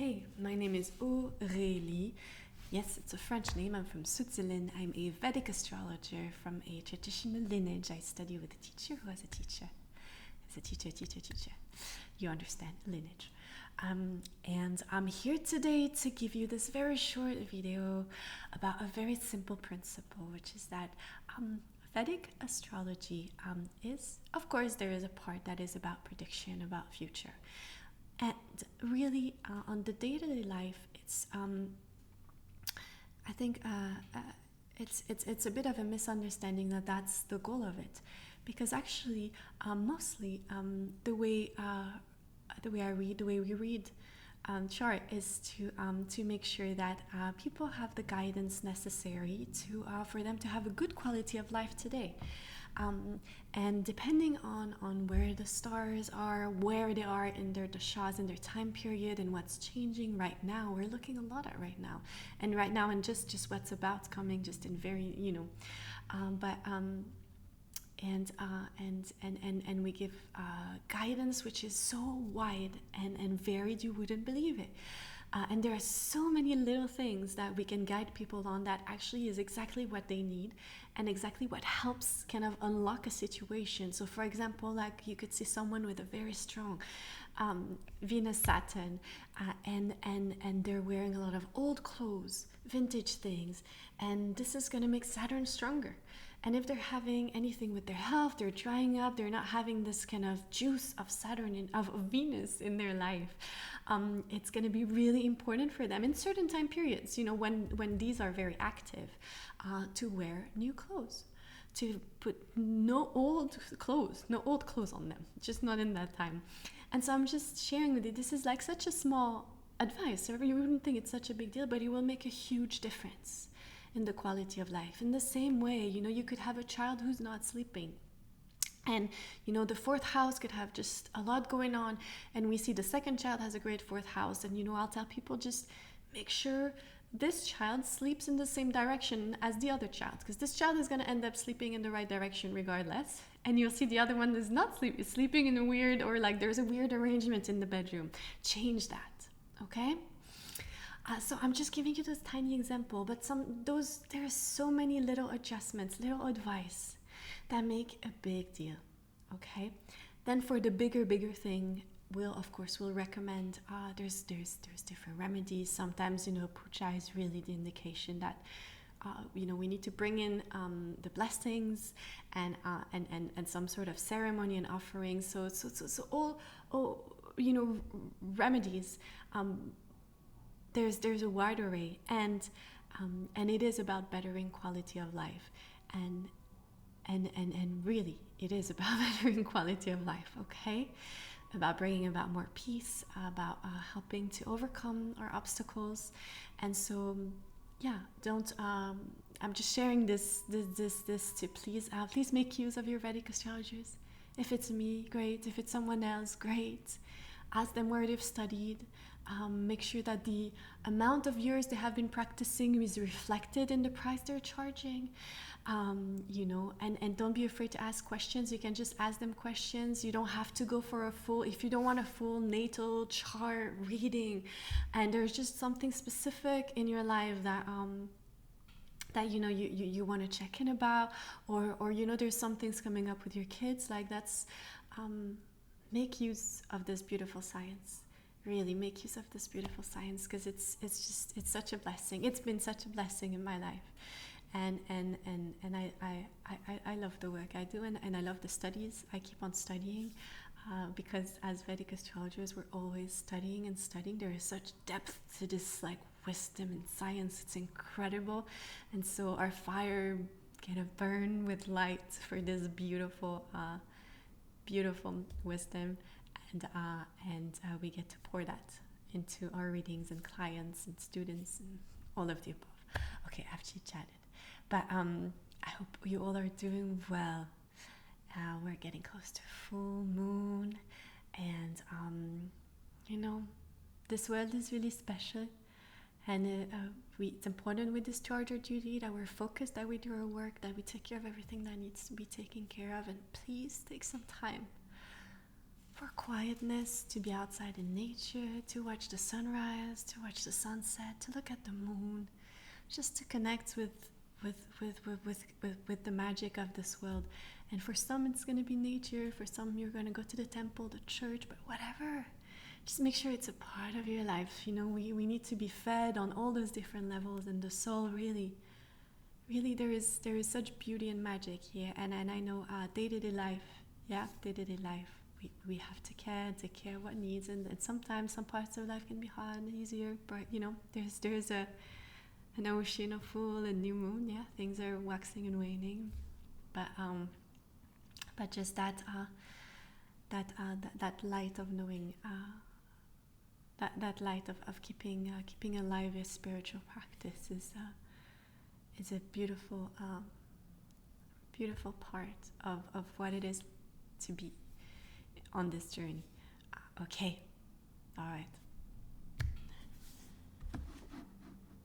Hey, my name is Aurélie. Yes, it's a French name. I'm from Switzerland. I'm a Vedic astrologer from a traditional lineage. I study with a teacher who has a teacher. It's a teacher. You understand, lineage. And I'm here today to give you this very short video about a very simple principle, which is that Vedic astrology is, of course, there is a part that is about prediction, about future. And really, on the day-to-day life, it's I think it's a bit of a misunderstanding that that's the goal of it, because actually, mostly the way we read chart is to make sure that people have the guidance necessary to for them to have a good quality of life today. And depending on where the stars are, where they are in their dashas, in their time period, and what's changing right now, we're looking a lot at right now, and just what's about coming, just in very, and we give guidance which is so wide and varied you wouldn't believe it. And there are so many little things that we can guide people on that actually is exactly what they need and exactly what helps kind of unlock a situation. So for example, like you could see someone with a very strong Venus Saturn and they're wearing a lot of old clothes, vintage things, and this is going to make Saturn stronger. And if they're having anything with their health, they're drying up, they're not having this kind of juice of Saturn of Venus in their life, it's going to be really important for them in certain time periods, when these are very active, to wear new clothes, to put no old clothes on them, just not in that time. And so I'm just sharing with you, this is like such a small advice, so you wouldn't think it's such a big deal, but it will make a huge difference in the quality of life. In the same way, you could have a child who's not sleeping, and the fourth house could have just a lot going on, and we see the second child has a great fourth house, and I'll tell people, just make sure this child sleeps in the same direction as the other child, because this child is going to end up sleeping in the right direction regardless, and you'll see the other one is not sleeping in a weird, or like there's a weird arrangement in the bedroom. Change that, okay? So I'm just giving you this tiny example, but there are so many little adjustments, little advice that make a big deal, okay? Then for the bigger thing, we'll recommend, there's different remedies. Sometimes, puja is really the indication that, we need to bring in the blessings and some sort of ceremony and offering. So all remedies. There's a wide array, and it is about bettering quality of life, and really it is about bettering quality of life, okay? About bringing about more peace, about helping to overcome our obstacles. And so don't I'm just sharing this to please make use of your Vedic astrologers. If it's me, great. If it's someone else, great. Ask them where they've studied. Make sure that the amount of years they have been practicing is reflected in the price they're charging. And don't be afraid to ask questions. You can just ask them questions. You don't have to go for if you don't want a full natal chart reading, and there's just something specific in your life that you want to check in about, or there's some things coming up with your kids, like that's make use of this beautiful science. Really make use of this beautiful science, because it's such a blessing. It's been such a blessing in my life, and I love the work I do, and I love the studies. I keep on studying, because as Vedic astrologers, we're always studying and studying. There is such depth to this, like, wisdom and science. It's incredible, and so our fire kind of burn with light for this beautiful wisdom, and we get to pour that into our readings and clients and students and all of the above. Okay, I've chit-chatted, but I hope you all are doing well. We're getting close to full moon, and this world is really special, and it's important we discharge our duty, that we're focused, that we do our work, that we take care of everything that needs to be taken care of, and please take some time for quietness, to be outside in nature, to watch the sunrise, to watch the sunset, to look at the moon, just to connect with the magic of this world. And for some it's going to be nature, for some you're going to go to the temple, the church, but whatever, just make sure it's a part of your life. You know, we need to be fed on all those different levels, and the soul really there is such beauty and magic here. And I know day-to-day life, we have to take care of what needs, and sometimes some parts of life can be hard and easier, but you know, there's an ocean of full and new moon. Yeah, things are waxing and waning, but just that light of knowing, that light of keeping alive a spiritual practice is a beautiful part of what it is to be on this journey. Okay, all right.